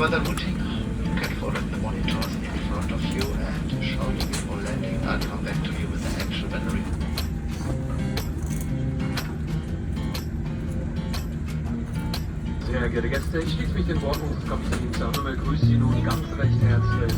further routing, you can follow the monitors in front of you and show you before landing. I'll come back to you with the actual battery. Sehr geehrte Gäste, ich schließe mich den Worten des Kapitän an und begrüße Sie nun ganz recht herzlich.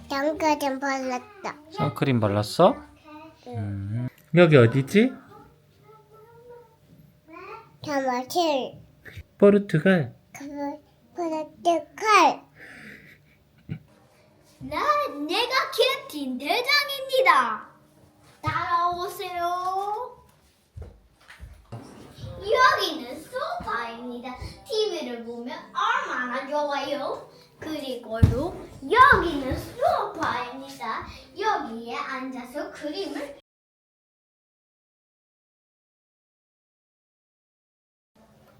장가좀 발랐다. 선크림 발랐어? 여기 어디지? 자마실 포르투갈. 포르투갈. 내가 캡틴 대장입니다. 따라오세요. 여기는 소파입니다. TV를 보면 얼마나 좋아요. 그리고요, 여기는 소파입니다. 여기에 앉아서 그림을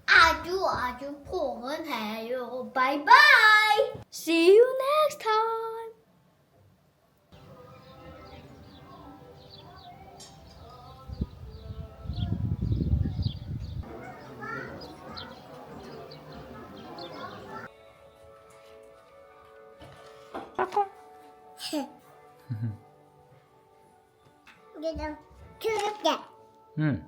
아주 포근해요. 바이바이. See you next time. 이제 추럽게. 응.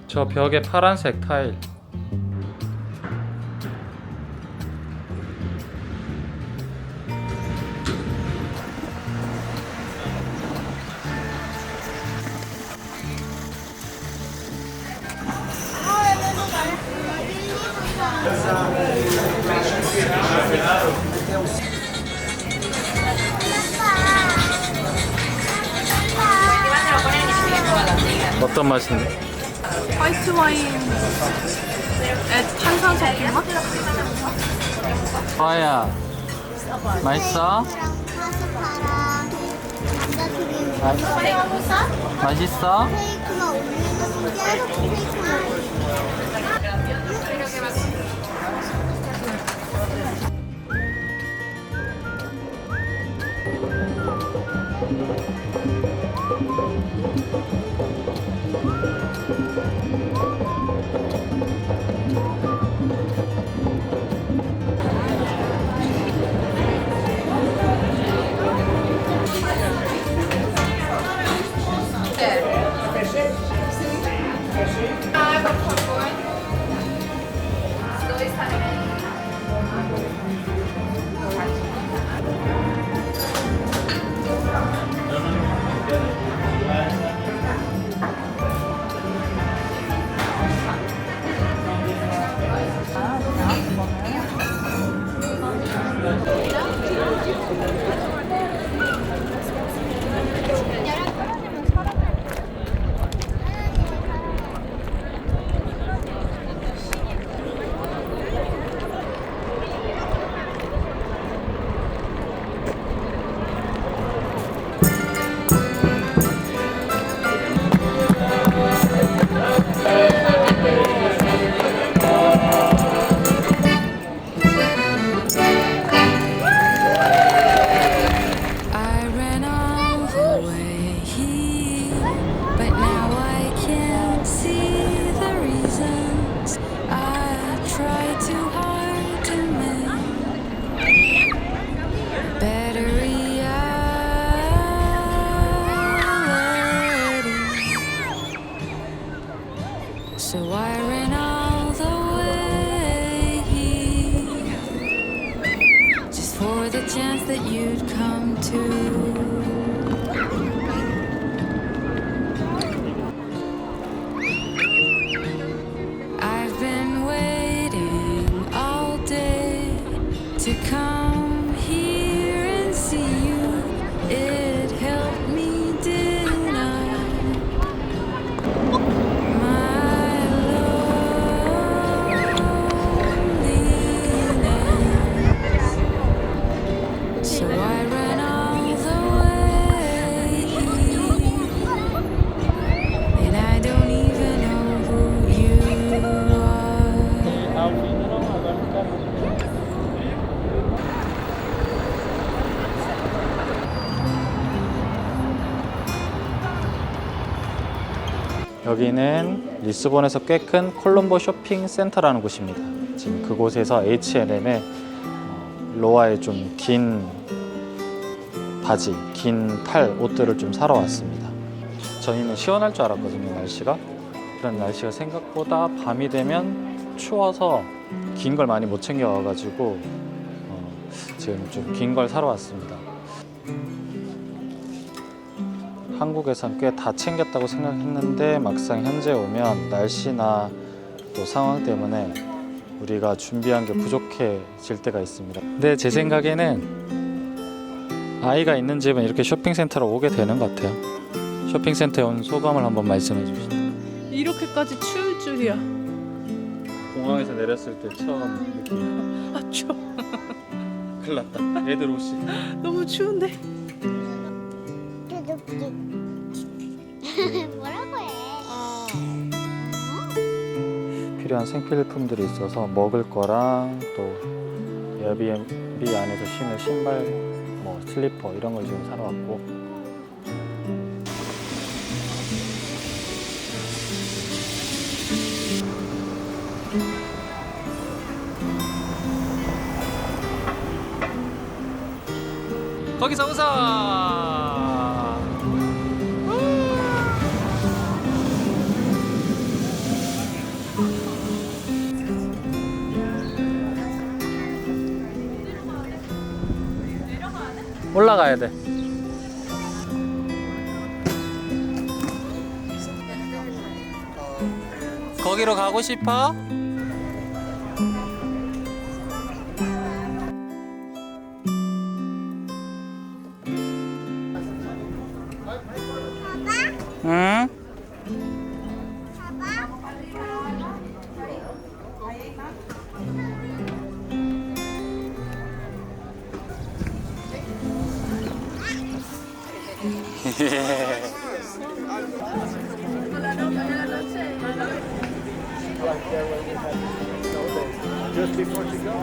저 벽에 파란색 타일. 어떤 맛인데? 화이트 와인에 탄산 섞인 맛? 화야, 맛있어? 파스타랑 감자튀김 맛있어? 케이크만 올리는 깨로 케이크만 So I ran all the way just for the chance that you'd come to. I've been waiting all day to come here and see you. It helped me deny my loneliness. So I ran all the way, and I don't even know who you are. 여기는 리스본에서 꽤 큰 콜롬보 쇼핑 센터라는 곳입니다. 지금 그곳에서 H&M의 로아의 좀 긴 바지, 긴 팔 옷들을 좀 사러 왔습니다. 저희는 시원할 줄 알았거든요, 날씨가. 그런 날씨가 생각보다 밤이 되면 추워서 긴 걸 많이 못 챙겨 와가지고 지금 좀 긴 걸 사러 왔습니다. 한국에선 꽤 다 챙겼다고 생각했는데 막상 현재 오면 날씨나 또 상황 때문에 우리가 준비한 게 부족해질 때가 있습니다. 근데 제 생각에는 아이가 있는 집은 이렇게 쇼핑센터로 오게 되는 것 같아요. 쇼핑센터에 온 소감을 한번 말씀해 주시죠. 이렇게까지 추울 줄이야. 공항에서 내렸을 때 처음 느낌. 아 추워. 큰일 났다. 애들 옷이. 너무 추운데. 두둑기. 뭐라고 해? 필요한 생필품들이 있어서 먹을 거랑 또 에어비앤비 안에서 신을 신발, 뭐 슬리퍼 이런 걸 지금 사러 왔고. 거기서 웃어. 올라가야 돼. 거기로 가고 싶어? 응? Just before she goes.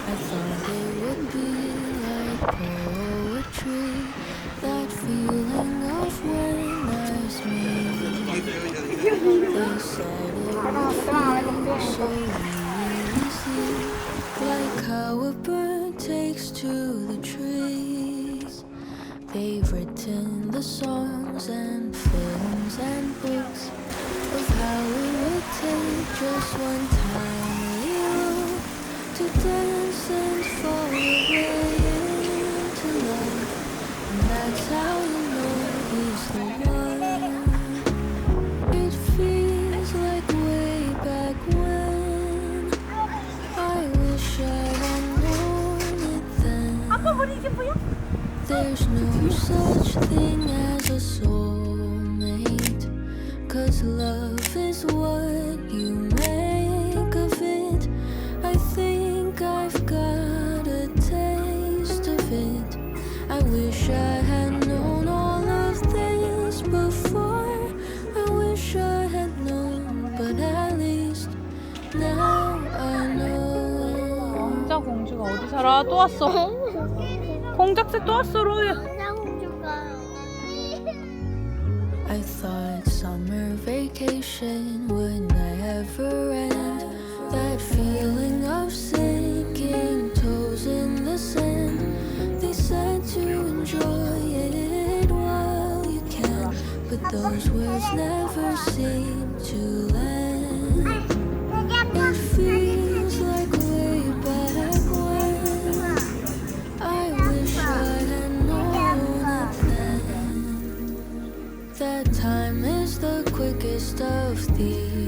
I thought it would be like poetry, that feeling of when I smile. They said it would feel so easy, like how a bird takes to the trees. They've written the songs and films and books of how it would take just one tiny road to dance and fall away into love. And that's how you know he's the one. It feels like way back when. I wish I had known it then. There's no such thing as a soulmate, 'cause love is what you make of it. I think I've got a taste of it. I wish I had known all of this before. I wish I 어디 살아? 또 왔어. 공작새 또 왔어, 로이야. I thought summer vacation would never end. That feeling of sinking toes in the sand. They said to enjoy it while you can, but those words never seem to land. It feels like way back when. I wish I had known it then. That time is the quickest of thieves.